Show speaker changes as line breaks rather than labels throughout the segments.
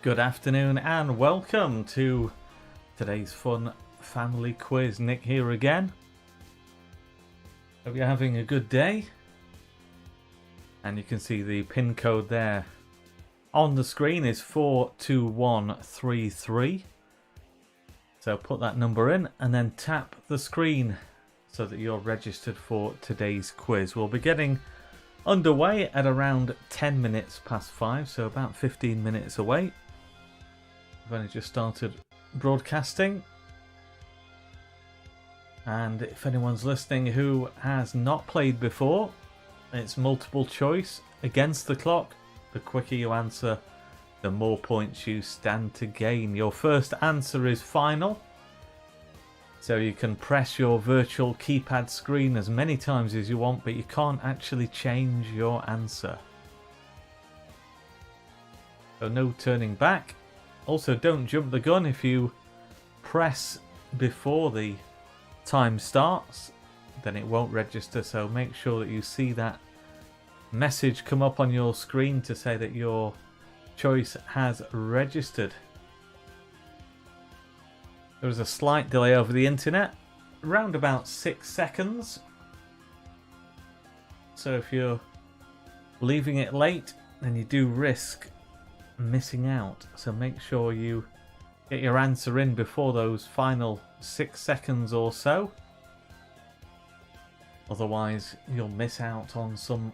Good afternoon and welcome to today's fun family quiz. Nick here again. Hope you're having a good day. And you can see the pin code there on the screen is 42133. So put that number in and then tap the screen so that you're registered for today's quiz. We'll be getting underway at around 10 minutes past 5, so about 15 minutes away. I've only just started broadcasting, and if anyone's listening who has not played before, it's multiple choice against the clock. The quicker you answer, the more points you stand to gain. Your first answer is final, so you can press your virtual keypad screen as many times as you want, but you can't actually change your answer. So no turning back. Also, don't jump the gun. If you press before the time starts, then it won't register, so make sure that you see that message come up on your screen to say that your choice has registered. There was a slight delay over the internet, around about 6 seconds. So if you're leaving it late, then you do risk missing out. So make sure you get your answer in before those final 6 seconds or so. Otherwise, you'll miss out on some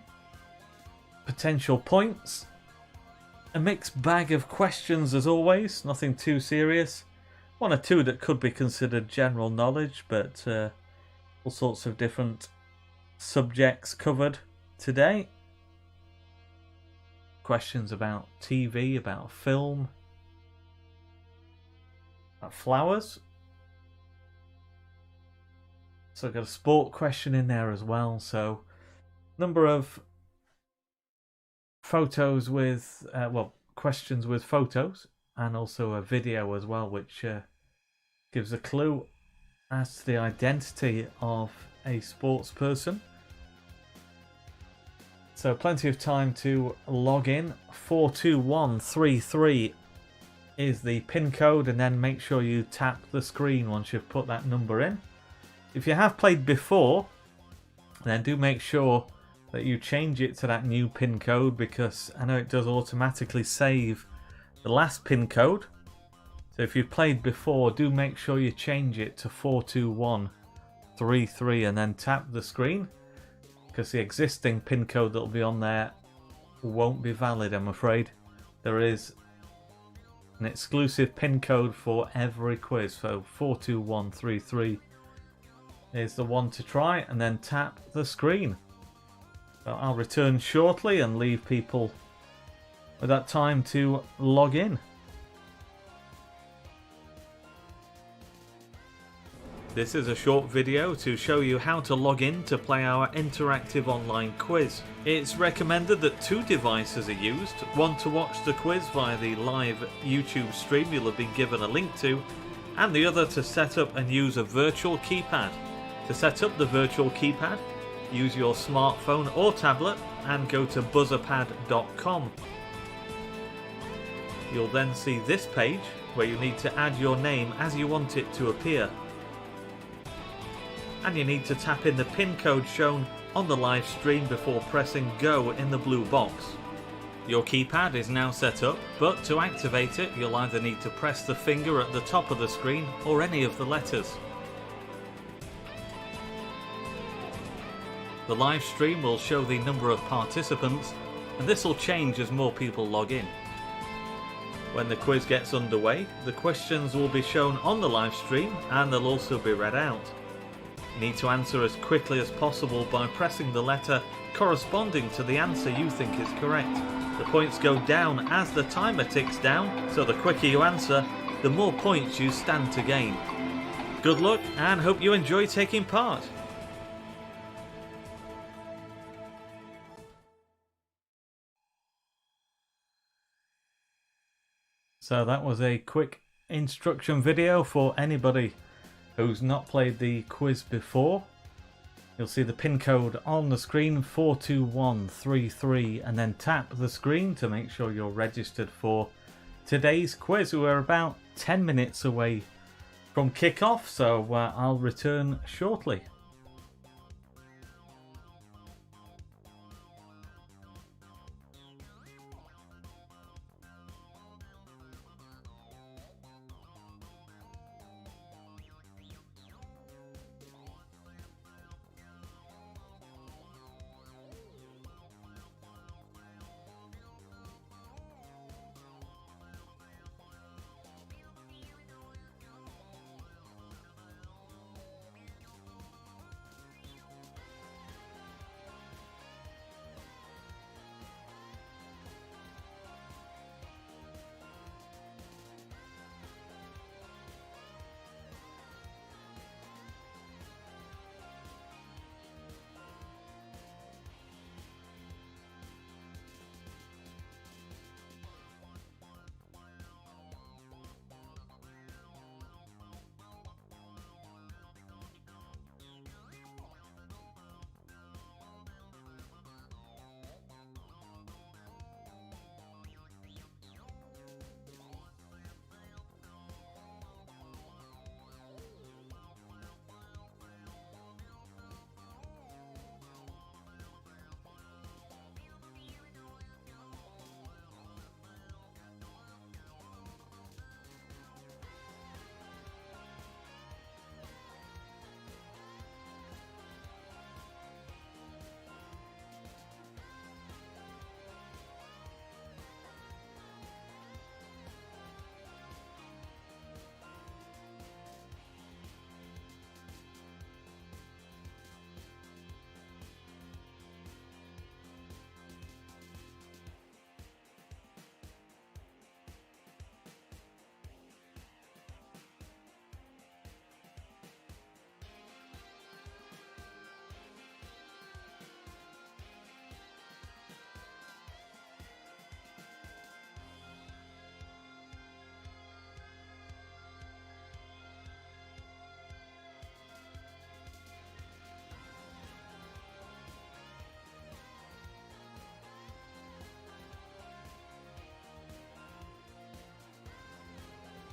potential points. A mixed bag of questions as always, nothing too serious. One or two that could be considered general knowledge, but all sorts of different subjects covered today. Questions about TV, about film, about flowers. So I've got a sport question in there as well. So number of photos with, questions with photos, and also a video as well, which gives a clue as to the identity of a sports person. So plenty of time to log in. 42133 is the pin code, and then make sure you tap the screen once you've put that number in. If you have played before, then do make sure that you change it to that new pin code, because I know it does automatically save the last pin code. So if you've played before, do make sure you change it to 42133 and then tap the screen, because the existing pin code that will be on there won't be valid, I'm afraid. There is an exclusive pin code for every quiz, so 42133 is the one to try, and then tap the screen. So I'll return shortly and leave people with that time to log in. This is a short video to show you how to log in to play our interactive online quiz. It's recommended that 2 devices are used, one to watch the quiz via the live YouTube stream you'll have been given a link to, and the other to set up and use a virtual keypad. To set up the virtual keypad, use your smartphone or tablet and go to buzzerpad.com. You'll then see this page where you need to add your name as you want it to appear. And you need to tap in the pin code shown on the live stream before pressing go in the blue box. Your keypad is now set up, but to activate it you'll either need to press the finger at the top of the screen or any of the letters. The live stream will show the number of participants, and this will change as more people log in. When the quiz gets underway, the questions will be shown on the live stream and they'll also be read out. You need to answer as quickly as possible by pressing the letter corresponding to the answer you think is correct. The points go down as the timer ticks down, so the quicker you answer, the more points you stand to gain. Good luck and hope you enjoy taking part. So that was a quick instruction video for anybody who's not played the quiz before. You'll see the pin code on the screen, 42133, and then tap the screen to make sure you're registered for today's quiz. We're about 10 minutes away from kickoff, so I'll return shortly.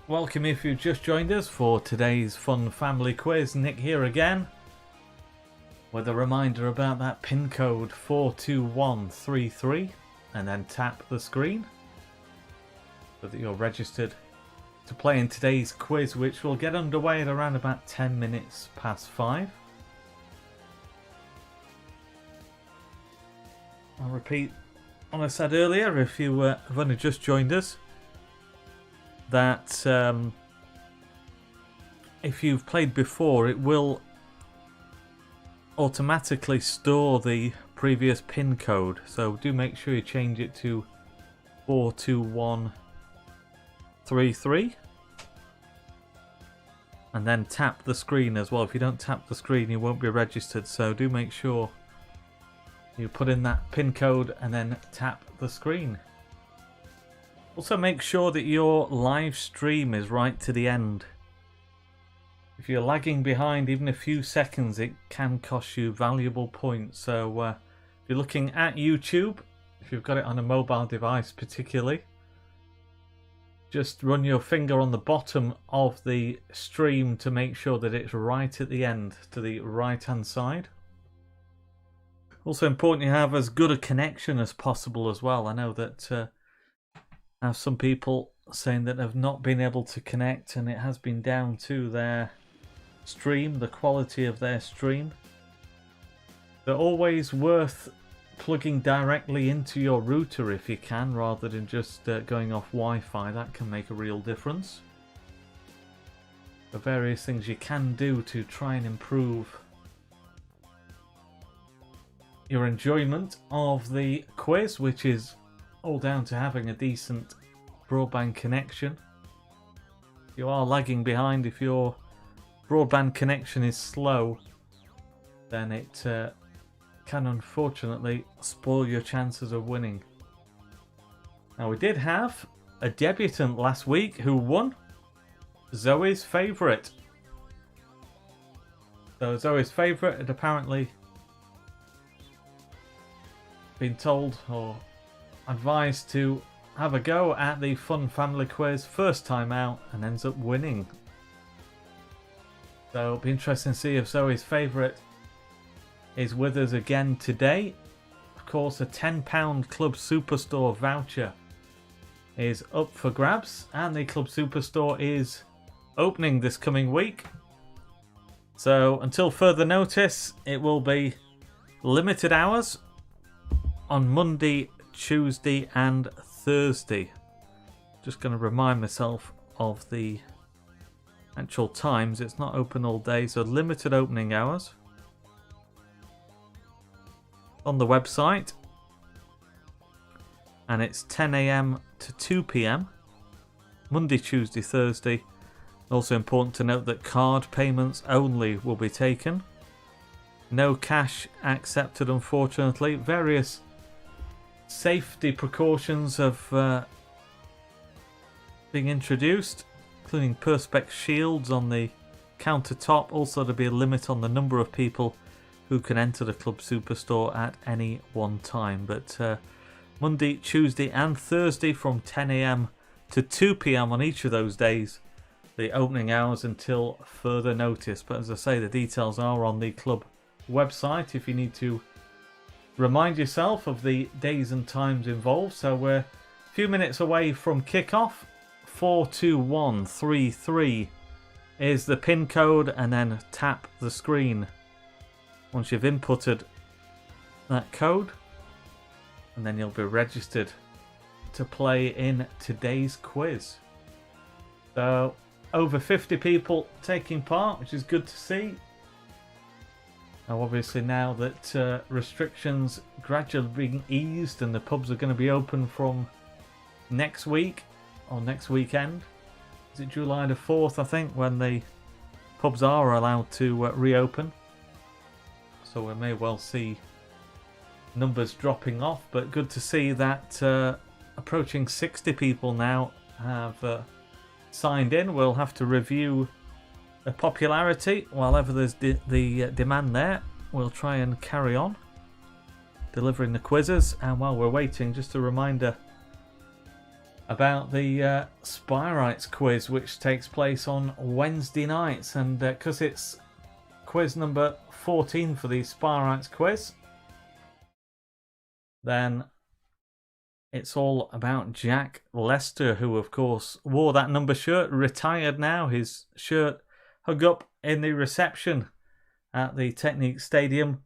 Welcome if you've just joined us for today's fun family quiz. Nick here again with a reminder about that pin code 42133, and then tap the screen so that you're registered to play in today's quiz, which will get underway at around about 10 minutes past 5. I'll repeat what I said earlier if you have only just joined us, that if you've played before, it will automatically store the previous pin code, so do make sure you change it to 42133 and then tap the screen as well. If you don't tap the screen, you won't be registered, so do make sure you put in that pin code and then tap the screen. Also make sure that your live stream is right to the end. If you're lagging behind even a few seconds, it can cost you valuable points. So if you're looking at YouTube, if you've got it on a mobile device particularly, just run your finger on the bottom of the stream to make sure that it's right at the end, to the right hand side. Also important you have as good a connection as possible as well. I know that I have some people saying that have not been able to connect, and it has been down to their stream, the quality of their stream. They're always worth plugging directly into your router if you can, rather than just going off Wi-Fi. That can make a real difference. The various things you can do to try and improve your enjoyment of the quiz, which is all down to having a decent broadband connection. If you are lagging behind, if your broadband connection is slow, then it can unfortunately spoil your chances of winning. Now, we did have a debutant last week who won, Zoe's favourite. So Zoe's favourite had apparently been told or advised to have a go at the Fun Family Quiz first time out and ends up winning. So it'll be interesting to see if Zoe's favourite is with us again today. Of course, a £10 Club Superstore voucher is up for grabs, and the Club Superstore is opening this coming week. So until further notice, it will be limited hours on Monday, Tuesday and Thursday. Just going to remind myself of the actual times. It's not open all day, so limited opening hours on the website, and it's 10 AM to 2 PM Monday, Tuesday, Thursday. Also important to note that card payments only will be taken. No cash accepted, unfortunately. Various safety precautions have been introduced, including perspex shields on the countertop. Also, there'll be a limit on the number of people who can enter the Club Superstore at any one time. But Monday, Tuesday and Thursday from 10 AM to 2 PM on each of those days, the opening hours until further notice. But as I say, the details are on the club website if you need to remind yourself of the days and times involved. So we're a few minutes away from kickoff. 42133 is the pin code, and then tap the screen once you've inputted that code, and then you'll be registered to play in today's quiz. So over 50 people taking part, which is good to see. Now obviously now that restrictions gradually being eased and the pubs are going to be open from next week or next weekend. Is it July the 4th, I think, when the pubs are allowed to reopen. So we may well see numbers dropping off, but good to see that approaching 60 people now have signed in. We'll have to review the popularity while ever there's the demand there. We'll try and carry on delivering the quizzes, and while we're waiting, just a reminder about the Spyrites quiz, which takes place on Wednesday nights, and because it's quiz number 14 for the Spyrites quiz, then it's all about Jack Lester, who of course wore that number shirt, retired now. His shirt hung up in the reception at the Technique Stadium.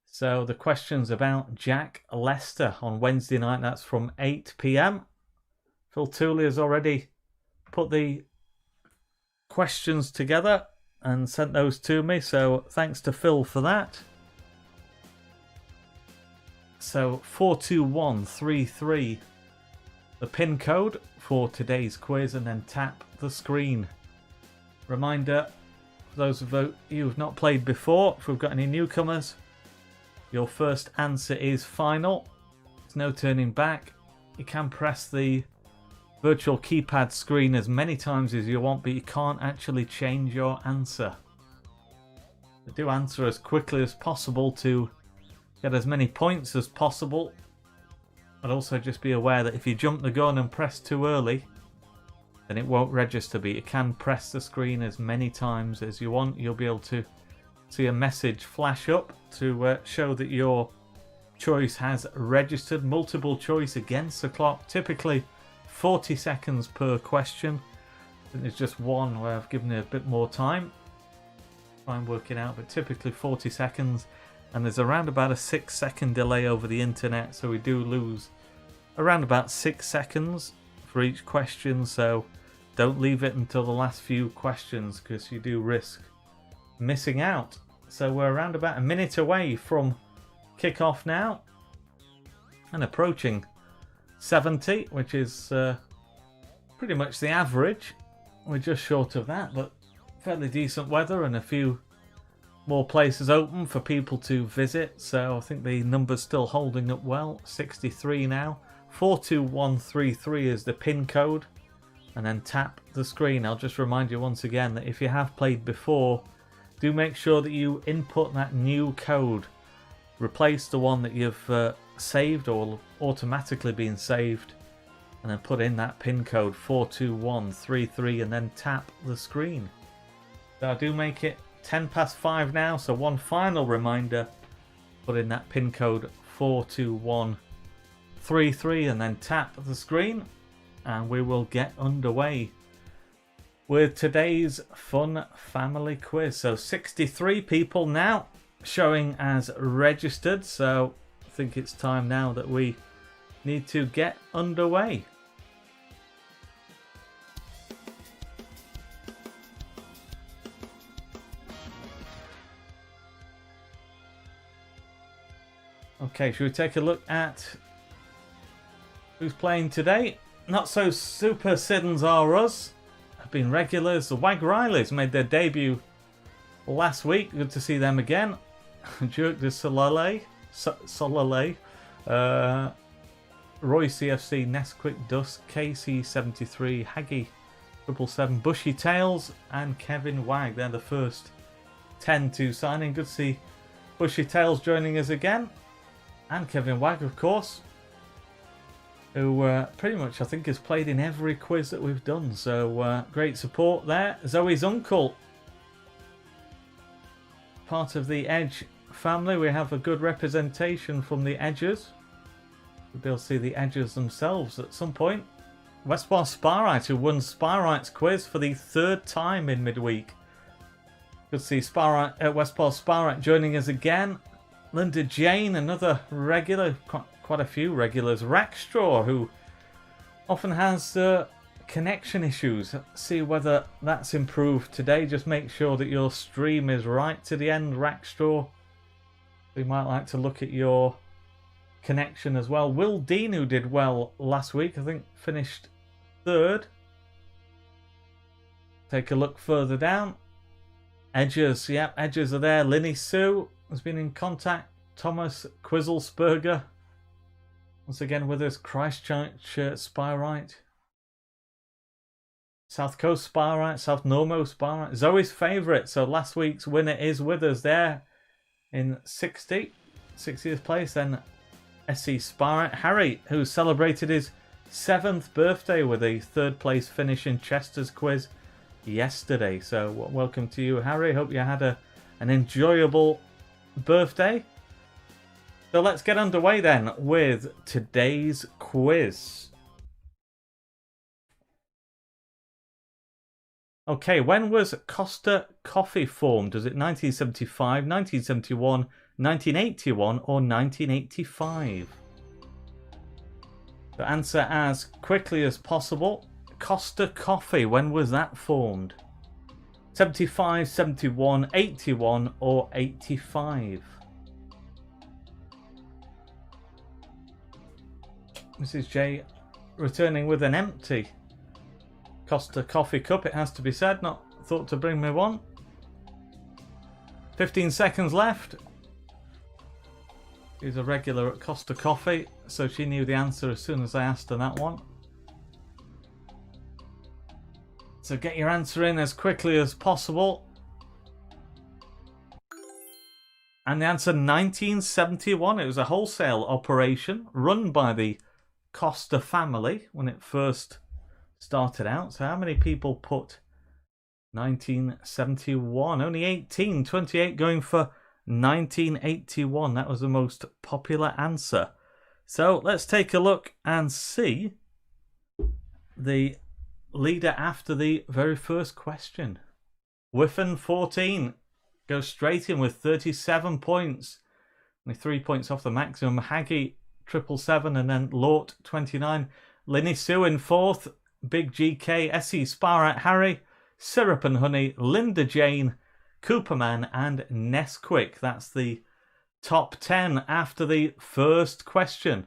So the questions about Jack Lester on Wednesday night, that's from 8 PM. Phil Tooley has already put the questions together and sent those to me, so thanks to Phil for that. So 42133, the pin code for today's quiz, and then tap the screen. Reminder, for those of you who've not played before, if we've got any newcomers, your first answer is final. There's no turning back. You can press the virtual keypad screen as many times as you want, but you can't actually change your answer. But do answer as quickly as possible to get as many points as possible. But also just be aware that if you jump the gun and press too early, then it won't register, but you can press the screen as many times as you want. You'll be able to see a message flash up to show that your choice has registered. Multiple choice against the clock, typically 40 seconds per question. I think there's just one where I've given it a bit more time. Try and work it out, but typically 40 seconds. And there's around about a 6-second delay over the internet, so we do lose around about 6 seconds for each question. So don't leave it until the last few questions, because you do risk missing out. So we're around about a minute away from kickoff now, and approaching 70, which is pretty much the average. We're just short of that, but fairly decent weather and a few more places open for people to visit, so I think the number's still holding up well. 63 now. 42133 is the pin code, and then tap the screen. I'll just remind you once again that if you have played before, do make sure that you input that new code. Replace the one that you've saved or automatically been saved and then put in that pin code 42133 and then tap the screen. So I do make it 10 past 5 now, so one final reminder, put in that pin code 42133 and then tap the screen, and we will get underway with today's fun family quiz. So 63 people now showing as registered, so I think it's time now that we need to get underway. Okay, should we take a look at who's playing today? Not so super Siddons are us. Have been regulars. The Wag Rileys made their debut last week. Good to see them again. Jerk de Solalay. Roy CFC, Nesquik, Dusk, KC73, Haggy 777, Bushy Tails, and Kevin Wag. They're the first 10 to sign in. Good to see Bushy Tails joining us again. And Kevin Wag, of course, who pretty much, I think, has played in every quiz that we've done. So great support there. Zoe's uncle, part of the Edge family. We have a good representation from the Edgers. We'll be able to see the Edgers themselves at some point. Westbar Sparite, who won Spirite's quiz for the 3rd time in midweek. Good to see Westbar Sparite joining us again. Linda Jane, another regular, quite a few regulars. Rackstraw, who often has connection issues. Let's see whether that's improved today. Just make sure that your stream is right to the end, Rackstraw. We might like to look at your connection as well. Will Dean, who did well last week, I think finished 3rd. Take a look further down. Edgers, yep, Edgers are there. Linny Sue has been in contact. Thomas Quizzlesperger, once again with us. Christchurch Spirite. South Coast Spirite. South Normo Spirite. Zoe's favourite. So last week's winner is with us there in 60th place. Then SC Spirite. Harry, who celebrated his 7th birthday with a 3rd place finish in Chester's quiz yesterday. So welcome to you, Harry. Hope you had an enjoyable birthday. So let's get underway then with today's quiz. Okay, when was Costa Coffee formed? Was it 1975, 1971, 1981 or 1985? So answer as quickly as possible. Costa Coffee, when was that formed? 75, 71, 81 or 85? Mrs. J returning with an empty Costa Coffee cup, it has to be said, not thought to bring me one. 15 seconds left. She's a regular at Costa Coffee, so she knew the answer as soon as I asked her that one. So get your answer in as quickly as possible. And the answer, 1971. It was a wholesale operation run by the Costa family when it first started out. So how many people put 1971? Only 18. 28 going for 1981. That was the most popular answer. So let's take a look and see the leader after the very first question. Whiffen 14 goes straight in with 37 points. Only 3 points off the maximum. Haggy 777 and then Lort 29. Linny Sue in 4th. Big GK, SE Sparrow, Harry, Syrup and Honey, Linda Jane, Cooperman and Nesquik. That's the top 10 after the first question.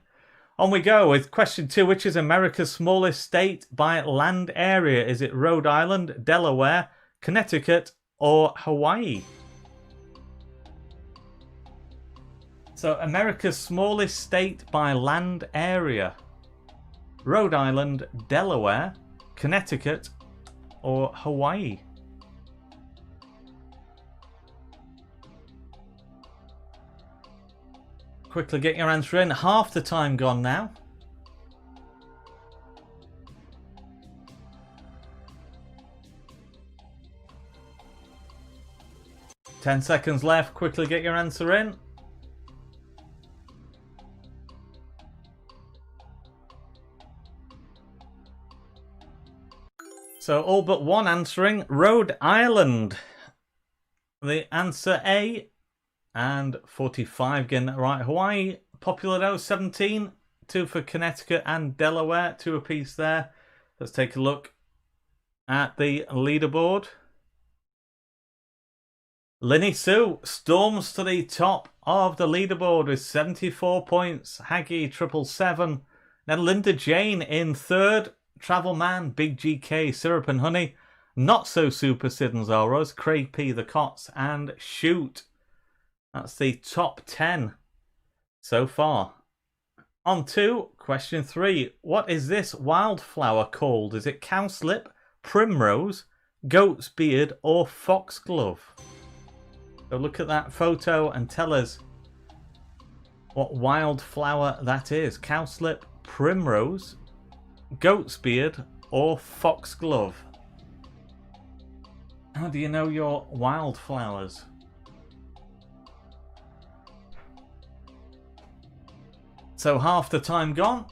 On we go with question 2. Which is America's smallest state by land area? Is it Rhode Island, Delaware, Connecticut or Hawaii? So America's smallest state by land area. Rhode Island, Delaware, Connecticut or Hawaii? Quickly get your answer in. Half the time gone now. 10 seconds left. Quickly get your answer in. So all but one answering Rhode Island. The answer A, and 45 getting that right. Hawaii, popular though, 17. 2 for Connecticut and Delaware, 2 apiece there. Let's take a look at the leaderboard. Linny Sue storms to the top of the leaderboard with 74 points. Haggy, 777. Then Linda Jane in third. Travel Man, Big GK, Syrup and Honey. Not So Super, Sid and Zaros. Craig P, The Cots, and Shoot. That's the top 10 so far. On to question 3. What is this wildflower called? Is it cowslip, primrose, goat's beard, or foxglove? So look at that photo and tell us what wildflower that is. Cowslip, primrose, goat's beard, or foxglove. How do you know your wildflowers? So half the time gone.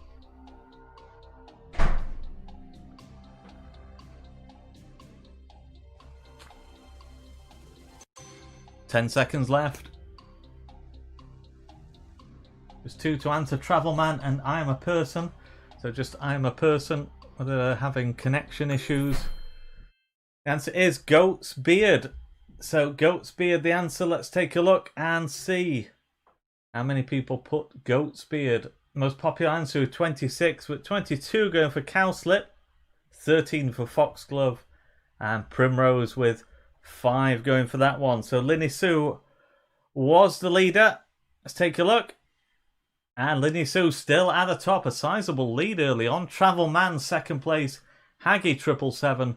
Ten seconds left. There's 2 to answer, Travel Man and I Am a Person. So just I Am a Person, whether they're having connection issues. The answer is goat's beard. So goat's beard, the answer. Let's take a look and see how many people put goat's beard. Most popular answer 26, with 22 going for cowslip, 13 for foxglove, and primrose with 5 going for that one. So Linny Sue was the leader. Let's take a look. And Linny Sue still at the top. A sizable lead early on. Travel Man second place. Haggy 777.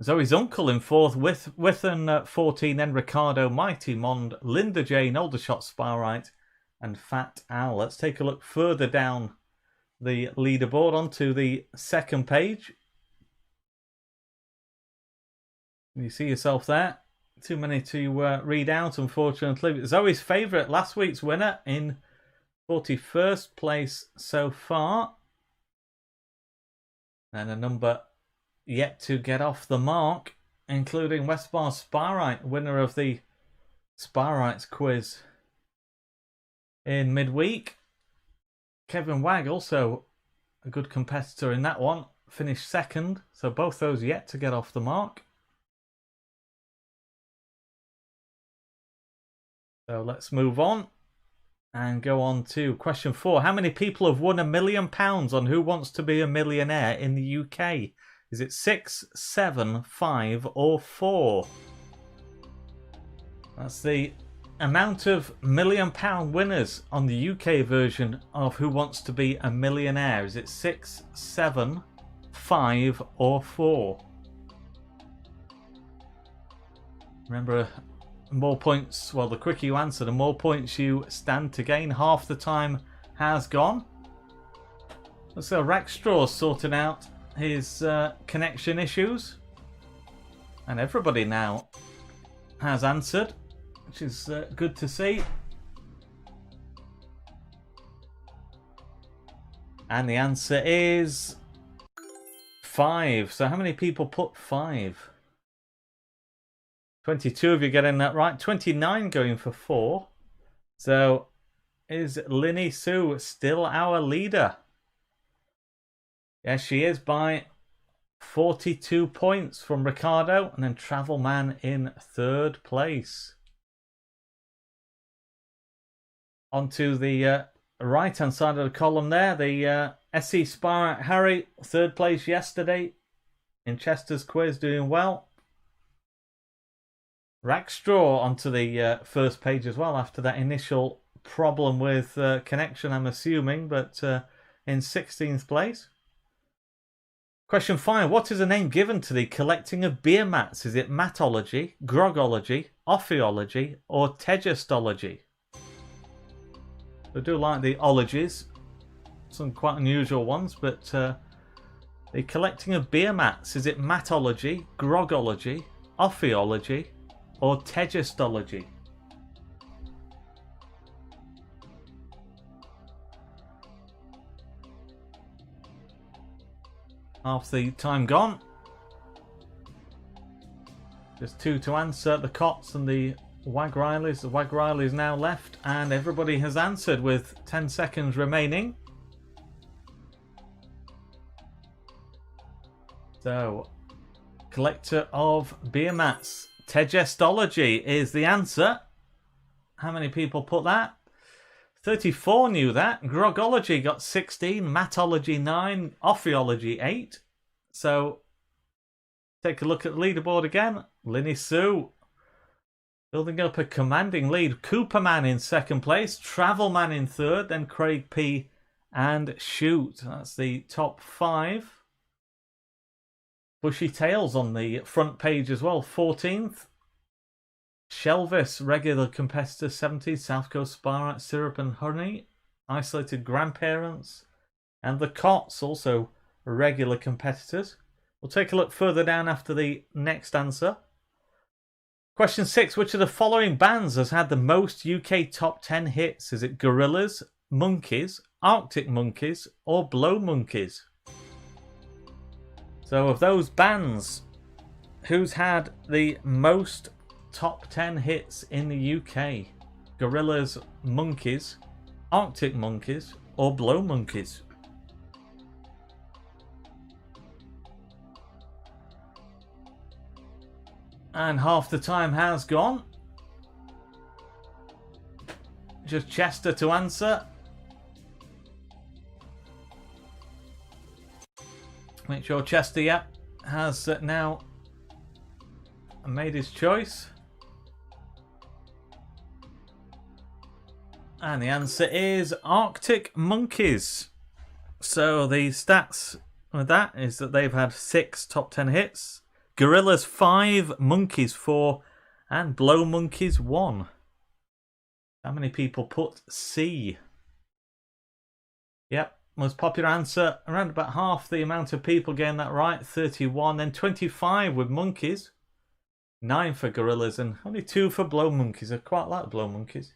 Zoe's Uncle in fourth with Withen 14. Then Ricardo, Mighty Mond, Linda Jane, Aldershot Sparite, and Fat Owl. Let's take a look further down the leaderboard onto the second page. You see yourself there. Too many to read out, unfortunately. Zoe's favourite, last week's winner, in 41st place so far. And a number yet to get off the mark, including Westbar Sparite, winner of the Sparites quiz in midweek. Kevin Wagg, also a good competitor in that one, finished second. So both those yet to get off the mark. So let's move on and go on to question 4. How many people have won £1 million on Who Wants to Be a Millionaire in the UK? Is it 6, 7, 5 or 4? That's the amount of £1 million winners on the UK version of Who Wants to Be a Millionaire. Is it 6, 7, 5 or 4? Remember, more points, well, the quicker you answer, the more points you stand to gain. Half the time has gone. So Rackstraw sorting out his connection issues. And everybody now has answered, which is good to see. And the answer is 5. So how many people put 5? 22 of you getting that right. 29 going for 4. So is Linny Sue still our leader? Yes, she is by 42 points from Ricardo, and then Travel Man in 3rd place. Onto the right-hand side of the column there, the SC Spire Harry, 3rd place yesterday in Chester's quiz, doing well. Rackstraw onto the first page as well after that initial problem with connection, I'm assuming, but in 16th place. Question 5. What is the name given to the collecting of beer mats? Is it matology, grogology, ophiology, or tegestology? I do like the ologies. Some quite unusual ones, but the collecting of beer mats, is it matology, grogology, ophiology, or Tegestology? Half the time gone. Just 2 to answer, the Cots and the Wag Rileys. The Wag Rileys now left, and everybody has answered with 10 seconds remaining. So, collector of beer mats. Tegestology is the answer. How many people put that? 34 knew that. Grogology got 16. Matology 9. Ophiology 8. So, take a look at the leaderboard again. Linny Sue building up a commanding lead. Cooperman in second place. Travelman in third. Then Craig P. and Shoot. That's the top 5. Bushy Tails on the front page as well. 14th. Shelvis, regular competitor, 70. South Coast Sparrow, Syrup and Honey. Isolated Grandparents. And the Cots, also regular competitors. We'll take a look further down after the next answer. Question 6. Which of the following bands has had the most UK top 10 hits? Is it Gorillaz, Monkeys, Arctic Monkeys, or Blow Monkeys? So of those bands, who's had the most top 10 hits in the UK? Gorillaz, Monkeys, Arctic Monkeys, or Blow Monkeys? And half the time has gone. Just Chester to answer. Make sure Chester, has now made his choice. And the answer is Arctic Monkeys. So the stats with that is that they've had 6 top 10 hits. Gorillaz 5, Monkeys 4, and Blow Monkeys 1. How many people put C? Yep, most popular answer. Around about half the amount of people getting that right, 31. Then 25 with Monkeys. 9 for Gorillaz and only 2 for Blow Monkeys. I quite like Blow Monkeys.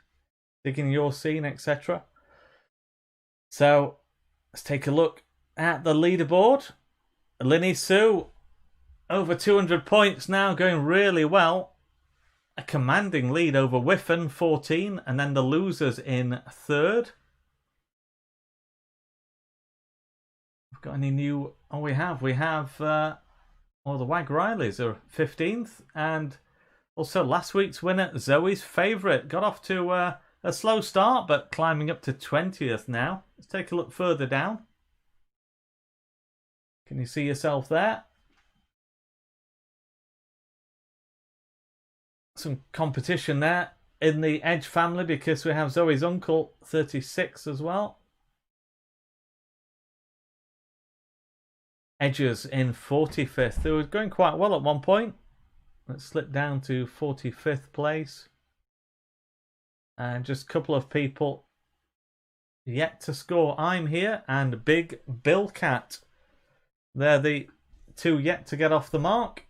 Digging your scene, etc. So, let's take a look at the leaderboard. Linny Sue, over 200 points now, going really well. A commanding lead over Whiffen, 14, and then the losers in third. We've got any new... Oh, we have. The Wag Rileys are 15th, and also last week's winner, Zoe's Favourite, got off to a slow start, but climbing up to 20th now. Let's take a look further down. Can you see yourself there? Some competition there in the Edge family because we have Zoe's uncle, 36 as well. Edges in 45th. They were going quite well at one point. Let's slip down to 45th place. And just a couple of people yet to score. I'm here and Big Bill Cat. They're the 2 yet to get off the mark.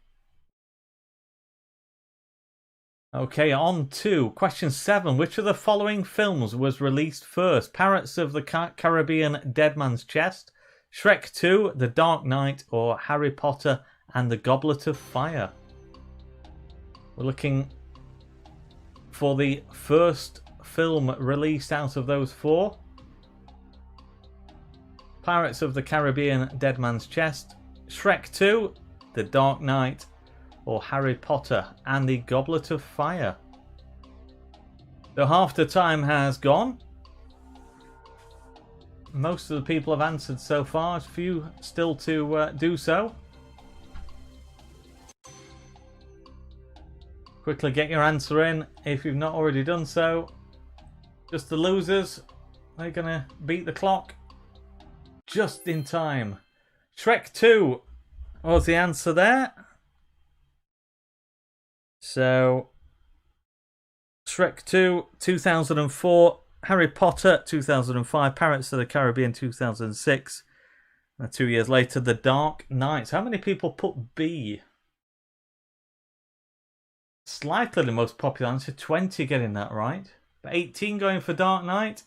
Okay, on to question 7. Which of the following films was released first? Pirates of the Caribbean, Dead Man's Chest, Shrek 2, The Dark Knight, or Harry Potter and the Goblet of Fire? We're looking for the first film released out of those 4. Pirates of the Caribbean, Dead Man's Chest, Shrek 2, The Dark Knight, or Harry Potter and the Goblet of Fire. So half the time has gone. Most of the people have answered so far. A few still to do so. Quickly get your answer in if you've not already done so. Just the losers. They're going to beat the clock just in time. Shrek 2 was the answer there. So, Shrek 2, 2004, Harry Potter, 2005, Pirates of the Caribbean, 2006, and 2 years later, The Dark Knight. How many people put B? slightly the most popular answer. 20 getting that right. But 18 going for Dark Knight.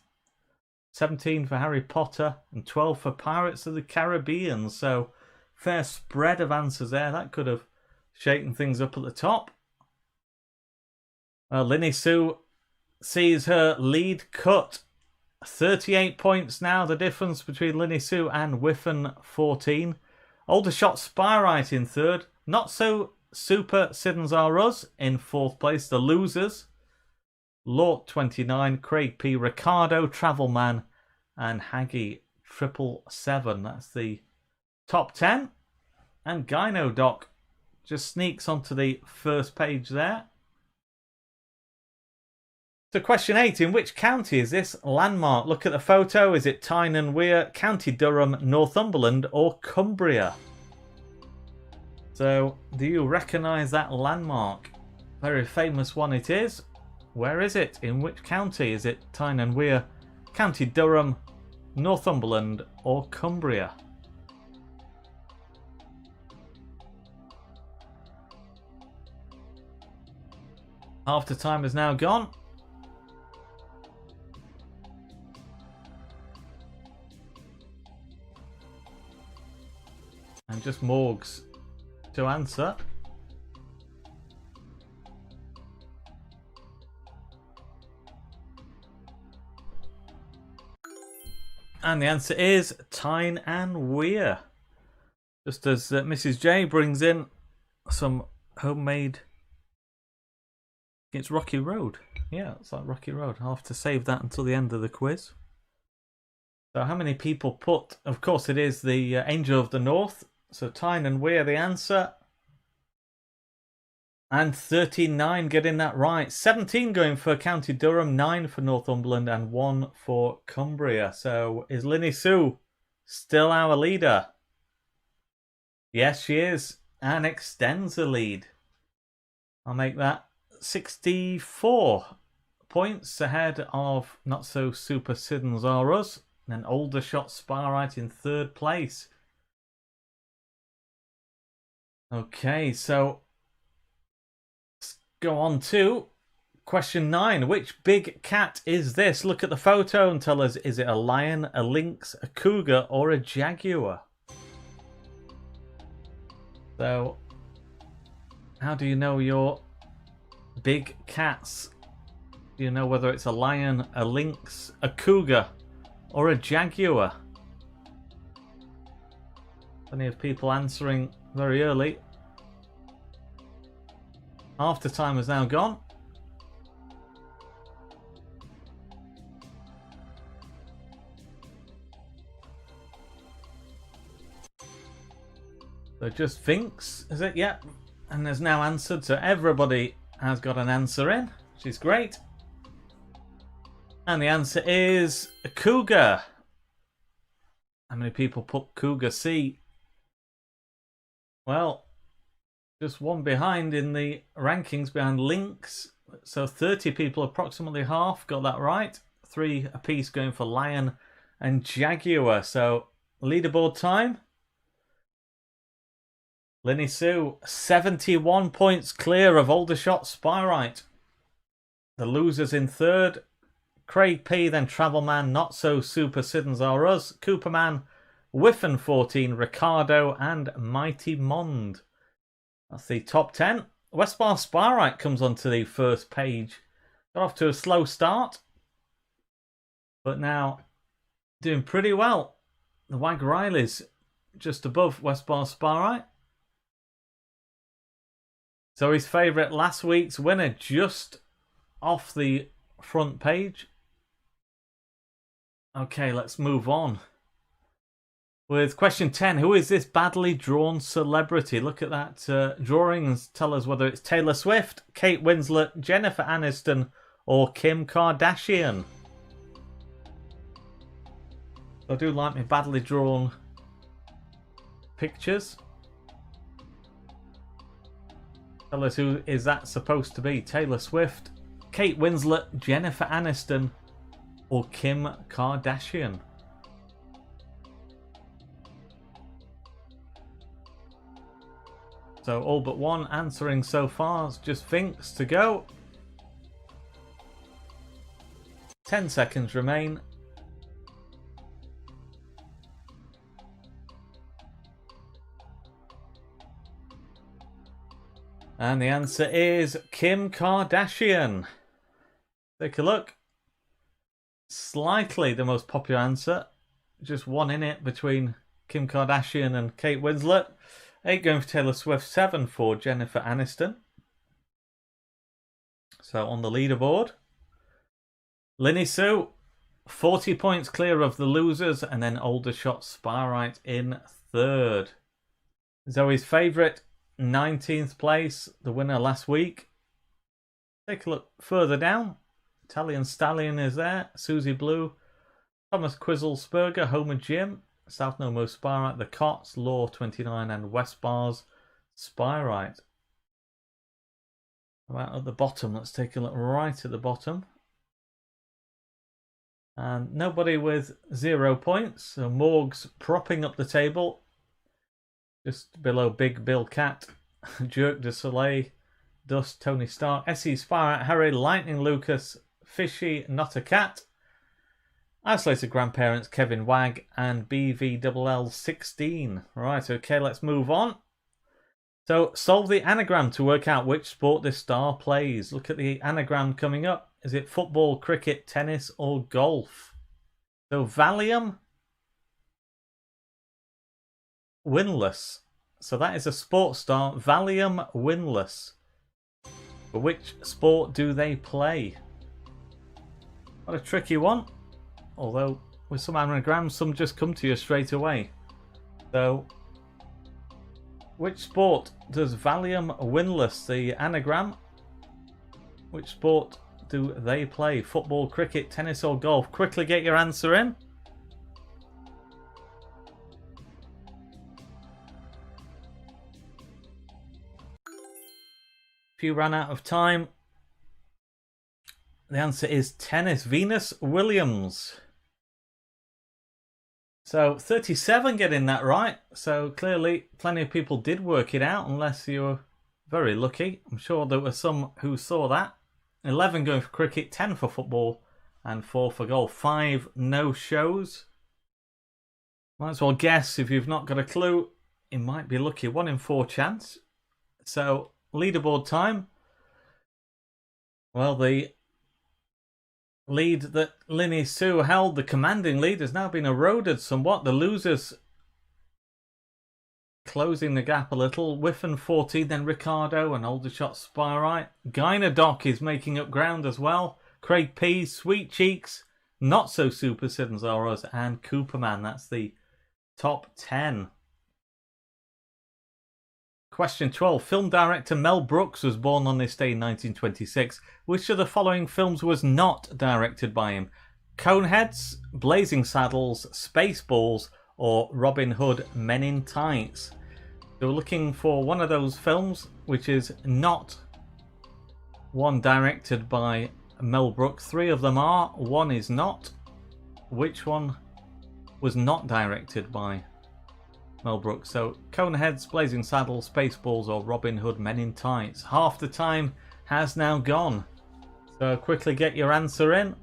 17 for Harry Potter. And 12 for Pirates of the Caribbean. So, fair spread of answers there. That could have shaken things up at the top. Linny Sue sees her lead cut. 38 points now, the difference between Linny Sue and Whiffen 14. Aldershot Spyrite in third. Not So Super Siddons Are Us in fourth place. The losers. Lort 29, Craig P, Ricardo, Travelman, and Haggy 777. That's the top 10. And Gyno Doc just sneaks onto the first page there. So question 8, in which county is this landmark? Look at the photo. Is it Tyne and Wear, County Durham, Northumberland, or Cumbria? So, do you recognise that landmark? Very famous one it is. Where is it? In which county? Is it Tyne and Wear, County Durham, Northumberland, or Cumbria? Half the time is now gone. And just Morgs to answer. And the answer is Tyne and Wear. Just as Mrs. J brings in some homemade... It's Rocky Road. Yeah, it's like Rocky Road. I'll have to save that until the end of the quiz. So how many people put... Of course it is the Angel of the North. So Tyne and Wear the answer. And 39 getting that right. 17 going for County Durham, 9 for Northumberland, and 1 for Cumbria. So is Linny Sue still our leader? Yes, she is. And extends the lead. I'll make that 64 points ahead of Not So Super Siddons Are Us. And Aldershot Spyrite in third place. Okay, so let's go on to question 9. Which big cat is this? Look at the photo and tell us, is it a lion, a lynx, a cougar, or a jaguar? So, how do you know your big cats? Do you know whether it's a lion, a lynx, a cougar, or a jaguar? Plenty of people answering very early. Half the time is now gone. So just Vinx, is it? Yep. And there's now answered, so everybody has got an answer in, which is great. And the answer is a cougar. How many people put Cougar C? Well, just one behind in the rankings behind Lynx. So 30 people, approximately half, got that right. 3 apiece going for Lion and Jaguar. So leaderboard time. Linny Sue, 71 points clear of Aldershot Spyrite. The losers in third. Craig P, then Travelman, Not So Super Siddons Are Us, Cooperman, Whiffen 14, Ricardo, and Mighty Mond. That's the top 10. Westbar Spyrite comes onto the first page. Got off to a slow start, but now doing pretty well. The Wag Riley's just above Westbar Spyrite. So his favourite last week's winner just off the front page. Okay, let's move on. With question 10, who is this badly drawn celebrity? Look at that drawing and tell us whether it's Taylor Swift, Kate Winslet, Jennifer Aniston, or Kim Kardashian. I do like my badly drawn pictures. Tell us who is that supposed to be? Taylor Swift, Kate Winslet, Jennifer Aniston, or Kim Kardashian? So all but one answering so far. It's just Vinks to go. 10 seconds remain. And the answer is Kim Kardashian. Take a look. Slightly the most popular answer. Just one in it between Kim Kardashian and Kate Winslet. 8 going for Taylor Swift, 7 for Jennifer Aniston. So on the leaderboard, Linny Sue, 40 points clear of the losers, and then Aldershot Spyrite in 3rd. Zoe's favourite, 19th place, the winner last week. Take a look further down. Italian Stallion is there, Susie Blue, Thomas Quizzle-Spurger, Homer Jim, South Nomo Spyrite, The Cots, Law 29 and West Bars Spyrite. About at the bottom, let's take a look right at the bottom. And nobody with 0 points, so Morgs propping up the table. Just below Big Bill Cat, Jerk de Soleil, Dust, Tony Stark, SE Spyrite, Harry, Lightning Lucas, Fishy, Not a Cat, Isolated Grandparents, Kevin Wag, and BVLL16. Right, okay, let's move on. So, solve the anagram to work out which sport this star plays. Look at the anagram coming up. Is it football, cricket, tennis, or golf? So, Valium, winless. So, that is a sports star. Valium, winless. But which sport do they play? What a tricky one. Although, with some anagrams, some just come to you straight away. So, which sport does Valium winless, the anagram? Which sport do they play? Football, cricket, tennis, or golf? Quickly get your answer in. If you ran out of time, the answer is tennis. Venus Williams. So 37 getting that right. So clearly plenty of people did work it out, unless you were very lucky. I'm sure there were some who saw that. 11 going for cricket, 10 for football, and 4 for golf. 5 no-shows. Might as well guess, if you've not got a clue, you might be lucky. 1 in 4 chance. So leaderboard time. Well, the lead that Linny Sue held, the commanding lead, has now been eroded somewhat. The losers closing the gap a little. Whiffen 14, then Ricardo and Aldershot Spyrite. Gynadoc is making up ground as well. Craig P, Sweet Cheeks, Not So Super Sid Zaros, and Cooperman. That's the top 10. Question 12. Film director Mel Brooks was born on this day in 1926. Which of the following films was not directed by him? Coneheads, Blazing Saddles, Spaceballs, or Robin Hood Men in Tights? So we're looking for one of those films which is not one directed by Mel Brooks. 3 of them are. 1 is not. Which one was not directed by Mel Brooks? So Coneheads, Blazing Saddles, Spaceballs, or Robin Hood Men in Tights. Half the time has now gone. So quickly get your answer in.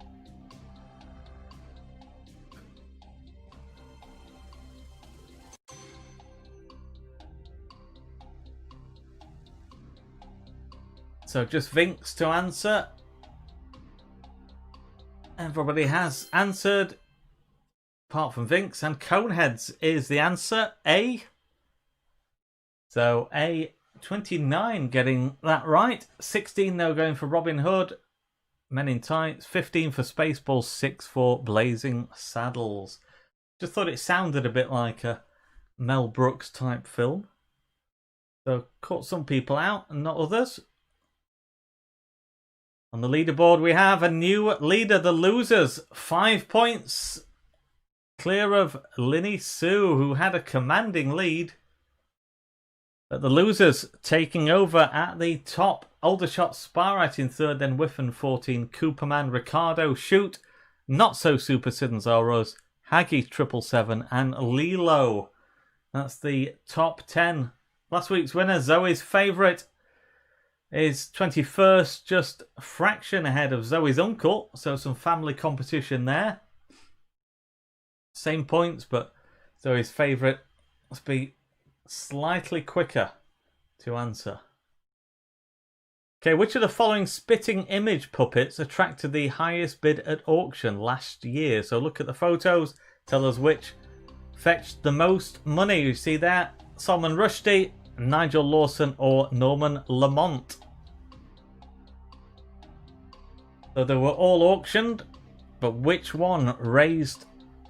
So just Vinks to answer. Everybody has answered, apart from Vinks, and Coneheads is the answer. A. So A, 29 getting that right. 16 though going for Robin Hood Men in Tights. 15 for Spaceballs. 6 for Blazing Saddles. Just thought it sounded a bit like a Mel Brooks type film. So caught some people out and not others. On the leaderboard we have a new leader, the losers. 5 points clear of Linny Sue, who had a commanding lead. But the losers taking over at the top. Aldershot Spyrite in 3rd, then Whiffen 14, Cooperman, Ricardo, Shoot, Not So Super Sid and Zaros, Haggy 777, and Lilo. That's the top 10 Last week's winner, Zoe's favourite, is 21st, just a fraction ahead of Zoe's uncle. So some family competition there. Same points, but Zoe's favourite must be slightly quicker to answer. Okay, which of the following spitting image puppets attracted the highest bid at auction last year? So look at the photos, tell us which fetched the most money. You see there, Salman Rushdie, Nigel Lawson or Norman Lamont. So they were all auctioned, but which one raised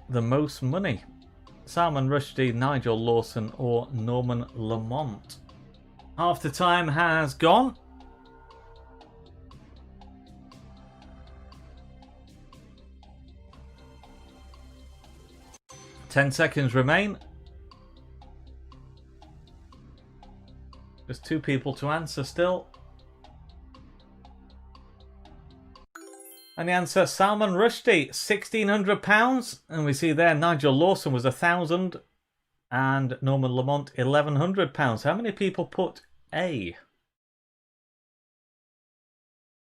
the most money? Salman Rushdie, Nigel Lawson or Norman Lamont? Half the time has gone. Ten seconds remain. Just two people to answer still. And the answer, Salman Rushdie, £1,600. And we see there Nigel Lawson was £1,000 and Norman Lamont £1,100. How many people put A?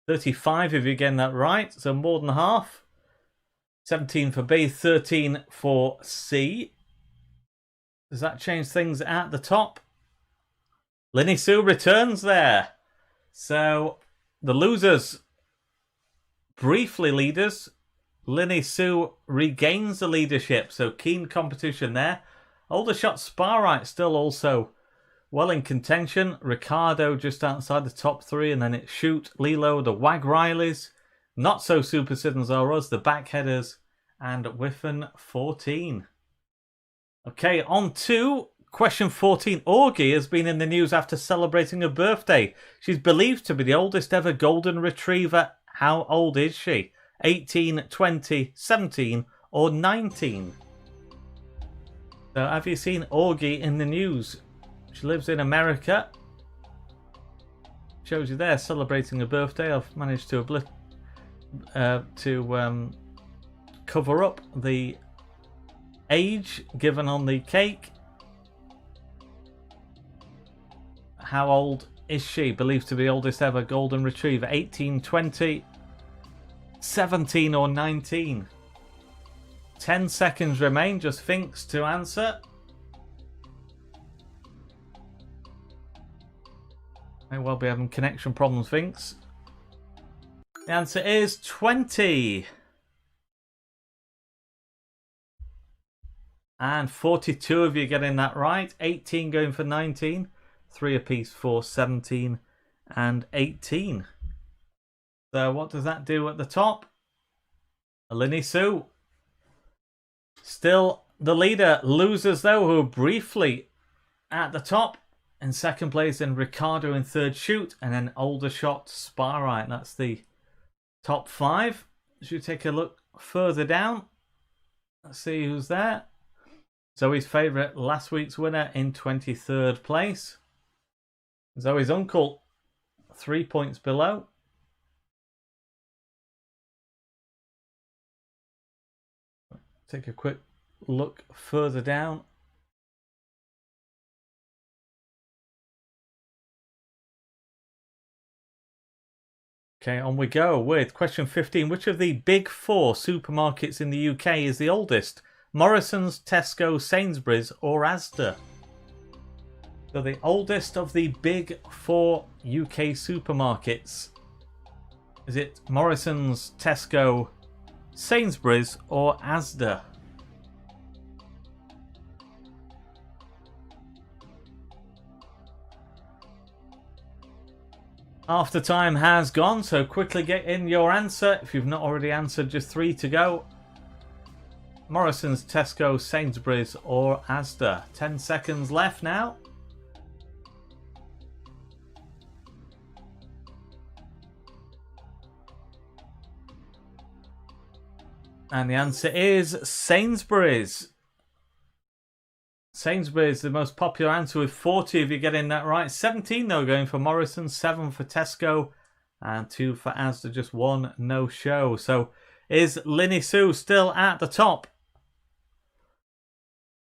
35 if you're getting that right, so more than half. 17 for B, 13 for C. Does that change things at the top? Linny Sue returns there. So the losers, briefly leaders. Linny Sue regains the leadership, so keen competition there. Aldershot Sparite still also well in contention. Ricardo just outside the top three, and then it's Shoot, Lilo, the Wag Rileys, Not So Super Siddons Are Us, the Backheaders, and Whiffen 14. Okay, on to question 14. Augie has been in the news after celebrating her birthday. She's believed to be the oldest ever golden retriever. How old is she? 18, 20, 17 or 19? So have you seen Augie in the news? She lives in America. Shows you there celebrating her birthday. I've managed to cover up the age given on the cake. How old is she? Believed to be the oldest ever golden retriever. 18, 20, 17 or 19? 10 seconds remain. Just thinks to answer. May well be having connection problems, Vinks. The answer is 20. And 42 of you getting that right. 18 going for 19. 3 apiece for 17 and 18. So what does that do at the top? Linny Sue. Still the leader. Losers, though, who are briefly at the top. In second place, then Ricardo in third, Shoot, and then Aldershot Sparite. That's the top 5. Should we take a look further down? Let's see who's there. Zoe's favourite, last week's winner in 23rd place. Zoe's uncle, 3 points below. Take a quick look further down. Okay, on we go with question 15. Which of the big 4 supermarkets in the UK is the oldest? Morrison's, Tesco, Sainsbury's or Asda? So the oldest of the big 4 UK supermarkets. Is it Morrison's, Tesco, Sainsbury's or Asda? Half the time has gone, so quickly get in your answer. If you've not already answered, just 3 to go. Morrison's, Tesco, Sainsbury's or Asda. 10 seconds left now. And the answer is Sainsbury's. Sainsbury's, the most popular answer with 40 if you're getting that right. 17 though going for Morrison, 7 for Tesco and 2 for Asda, just 1 no show. So is Linny Sue still at the top?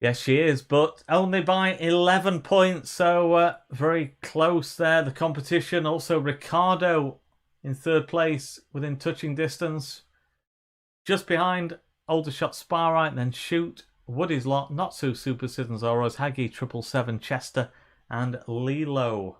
Yes, she is, but only by 11 points, so very close there. The competition, also Ricardo in third place within touching distance. Just behind Aldershot Sparite, and then Shoot, Woody's Lot, Not So Super Citizens Oros, Haggy, 777, Chester, and Lilo.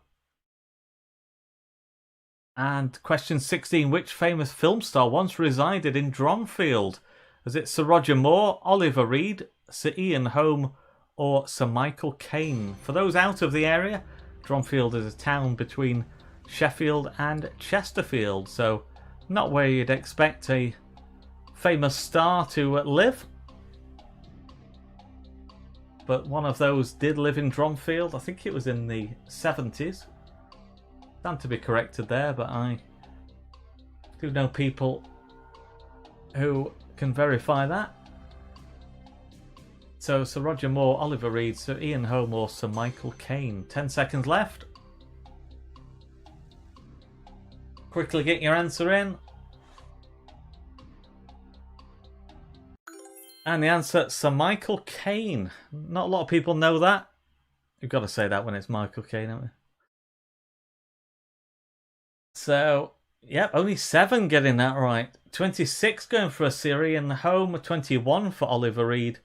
And question 16, which famous film star once resided in Dronfield? Is it Sir Roger Moore, Oliver Reed, Sir Ian Home, or Sir Michael Caine? For those out of the area, Dronfield is a town between Sheffield and Chesterfield, so not where you'd expect a famous star to live. But one of those did live in Dronfield. I think it was in the 70s. Stand to be corrected there, but I do know people who can verify that. So Sir Roger Moore, Oliver Reed, Sir Ian Home, or Sir Michael Caine. 10 seconds left. Quickly get your answer in. And the answer, Sir Michael Caine. Not a lot of people know that. You've got to say that when it's Michael Caine, haven't we? So, yep, only 7 getting that right. 26 going for a Sir Ian Home, 21 for Oliver Reed,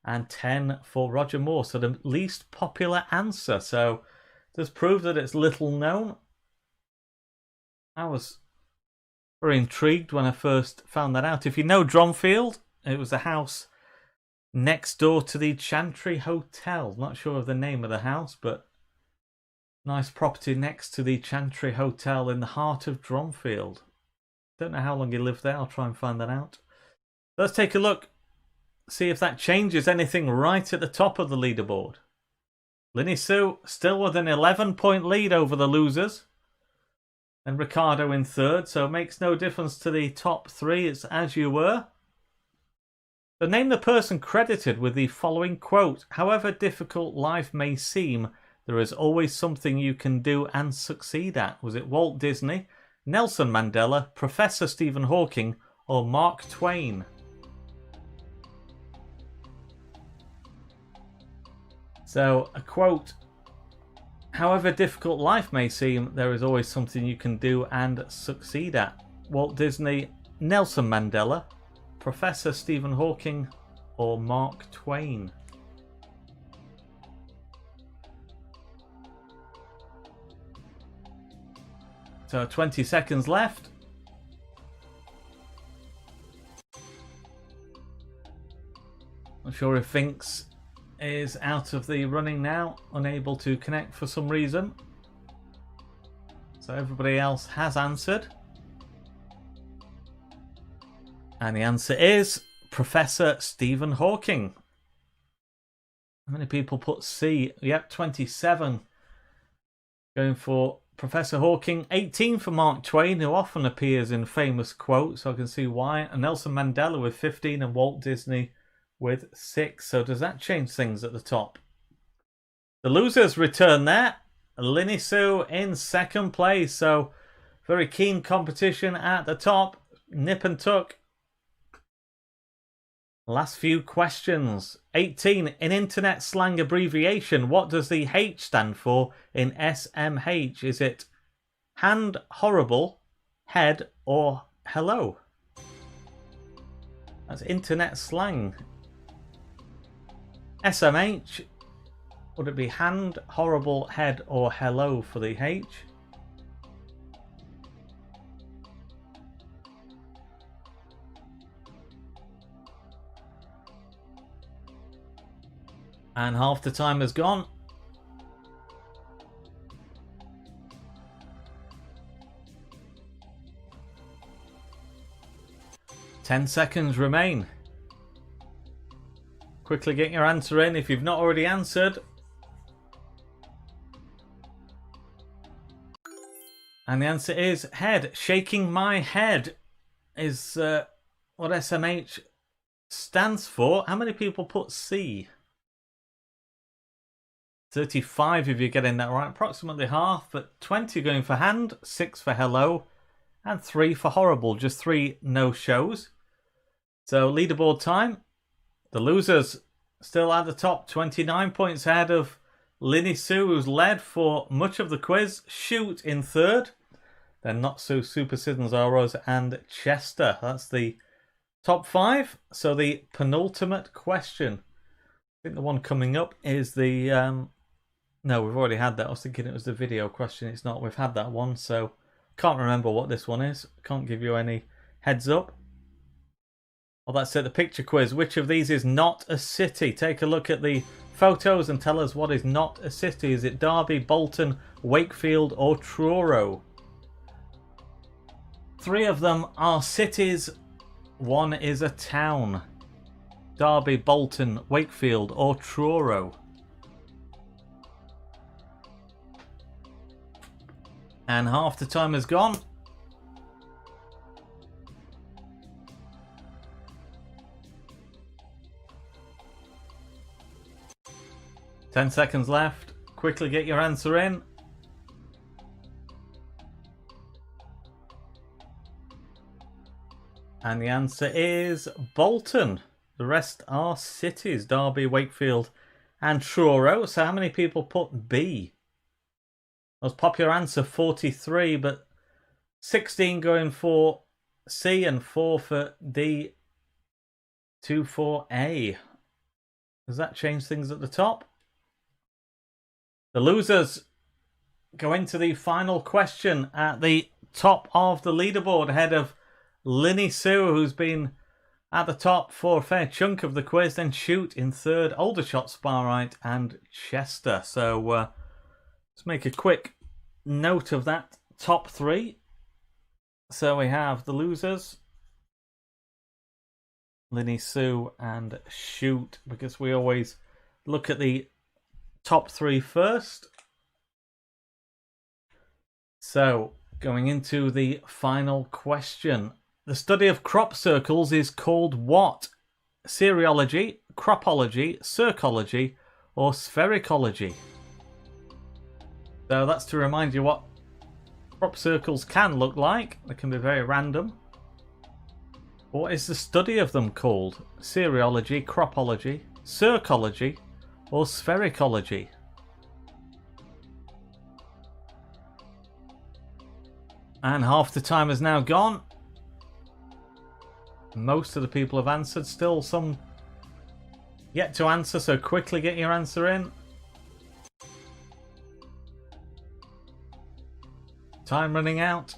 and 10 for Roger Moore. So the least popular answer. So it does prove that it's little known. I was very intrigued when I first found that out. If you know Dronfield, it was a house next door to the Chantry Hotel. Not sure of the name of the house, but nice property next to the Chantry Hotel in the heart of Dronfield. Don't know how long he lived there. I'll try and find that out. Let's take a look. See if that changes anything right at the top of the leaderboard. Linny Sue still with an 11-point lead over the losers. And Ricardo in third, so it makes no difference to the top 3. It's as you were. So name the person credited with the following quote. However difficult life may seem, there is always something you can do and succeed at. Was it Walt Disney, Nelson Mandela, Professor Stephen Hawking, or Mark Twain? So a quote. However difficult life may seem, there is always something you can do and succeed at. Walt Disney, Nelson Mandela, Professor Stephen Hawking, or Mark Twain? So 20 seconds left. Not sure if Vinx is out of the running now, unable to connect for some reason. So everybody else has answered. And the answer is Professor Stephen Hawking. How many people put C? Yep, 27. Going for Professor Hawking. 18 for Mark Twain, who often appears in famous quotes, so I can see why. And Nelson Mandela with 15 and Walt Disney with 6. So does that change things at the top? The losers return there. Linny Sue in second place. So very keen competition at the top. Nip and tuck. Last few questions. 18. In internet slang abbreviation, what does the H stand for in SMH? Is it hand, horrible, head, or hello? That's internet slang. SMH, would it be hand, horrible, head, or hello for the H? And half the time has gone. Ten seconds remain. Quickly get your answer in if you've not already answered. And the answer is head. Shaking my head is what SMH stands for. How many people put C? 35 if you're getting that right, approximately half, but 20 going for hand, 6 for hello, and 3 for horrible. Just 3 no-shows. So leaderboard time. The losers, still at the top, 29 points ahead of Linny Sue, who's led for much of the quiz. Shoot in third. Then Not So Super Siddons Aros and Chester. That's the top 5. So the penultimate question. I think the one coming up is the... no, we've already had that. I was thinking it was the video question. It's not. We've had that one. So can't remember what this one is. Can't give you any heads up. Well, that's it. The picture quiz. Which of these is not a city? Take a look at the photos and tell us what is not a city. Is it Derby, Bolton, Wakefield or Truro? 3 of them are cities. 1 is a town. Derby, Bolton, Wakefield or Truro. And half the time is gone. Ten seconds left. Quickly get your answer in. And the answer is Bolton. The rest are cities. Derby, Wakefield and Truro. So how many people put B? Most popular answer 43, but 16 going for C and 4 for D. 2 for A. Does that change things at the top? The losers go into the final question at the top of the leaderboard ahead of Linny Sue, who's been at the top for a fair chunk of the quiz. Then Shoot in third, Aldershot, Sparite and Chester. So let's make a quick note of that top 3. So we have the losers, Linny Sue and Shoot, because we always look at the top 3 first. So going into the final question. The study of crop circles is called what? Cereology, cropology, circology, or sphericology? So that's to remind you what crop circles can look like. They can be very random. What is the study of them called? Cereology, cropology, circology, or sphericology? And half the time is now gone. Most of the people have answered. Still some yet to answer, so quickly get your answer in. Time running out.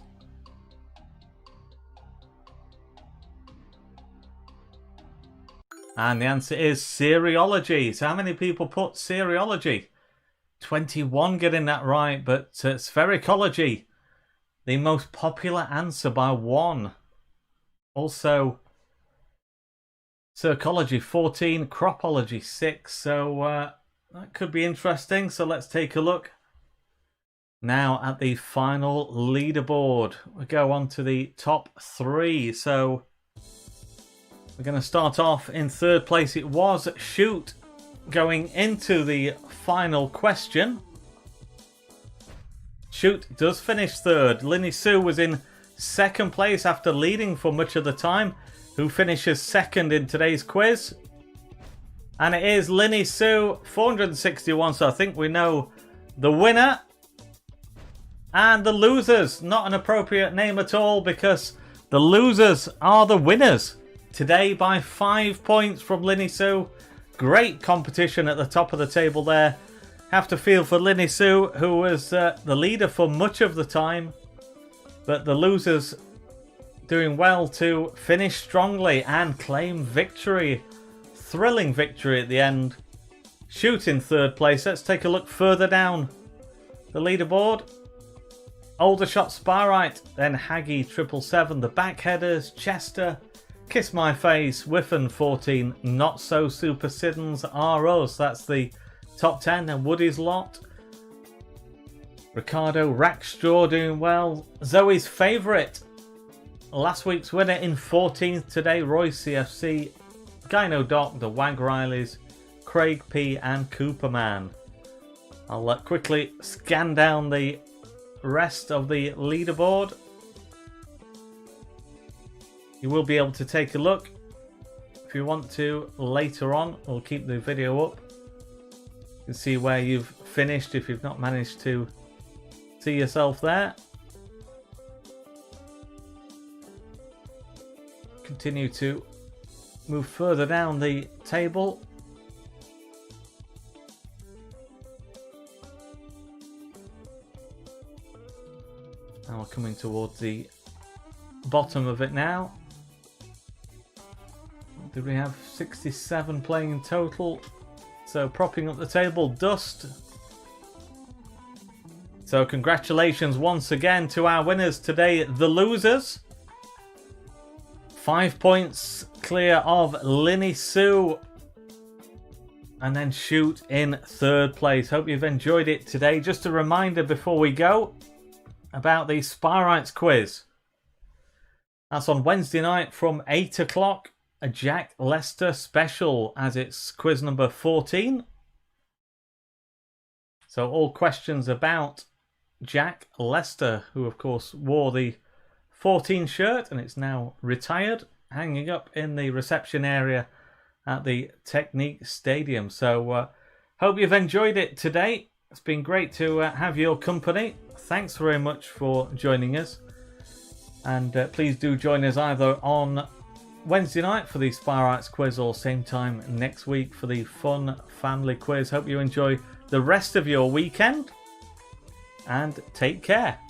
And the answer is cereology. So how many people put cereology? 21 getting that right, but sphericology, the most popular answer by 1. Also, circology 14, cropology 6. So that could be interesting. So let's take a look now at the final leaderboard. We go on to the top 3. So we're going to start off in third place. It was Shoot going into the final question. Shoot does finish third. Linny Sue was in second place after leading for much of the time. Who finishes second in today's quiz? And it is Linny Sue, 461. So I think we know the winner. And the losers, not an appropriate name at all, because the losers are the winners today by 5 points from Linny Sue. Great competition at the top of the table there. Have to feel for Linny Sue, who was the leader for much of the time. But the losers doing well to finish strongly and claim victory. Thrilling victory at the end. Shoot in third place. Let's take a look further down the leaderboard. Aldershot, Sparite, then Haggy, 777, the Backheaders, Chester, Kiss My Face, Whiffen 14, Not So Super Siddons are us. That's the top 10. And Woody's lot. Ricardo Rackstraw doing well. Zoe's favourite. Last week's winner in 14th today. Roy CFC, Gyno Doc, the Wag Rileys, Craig P and Cooperman. I'll quickly scan down the rest of the leaderboard. You will be able to take a look if if you want to later on. We'll keep the video up. You can see where you've finished if you've not managed to see yourself there. Continue to move further down the table. And we're coming towards the bottom of it now. Did we have 67 playing in total? So propping up the table, Dust. So congratulations once again to our winners today, the losers. 5 points clear of Linny Sue. And then Shoot in third place. Hope you've enjoyed it today. Just a reminder before we go about the Spyrites quiz. That's on Wednesday night from 8 o'clock. A Jack Lester special, as it's quiz number 14. So all questions about Jack Lester, who of course wore the 14 shirt and it's now retired, hanging up in the reception area at the Technique Stadium. So hope you've enjoyed it today. It's been great to have your company. Thanks very much for joining us. And please do join us either on Wednesday night for the Spyrites quiz or same time next week for the fun family quiz. Hope you enjoy the rest of your weekend and take care.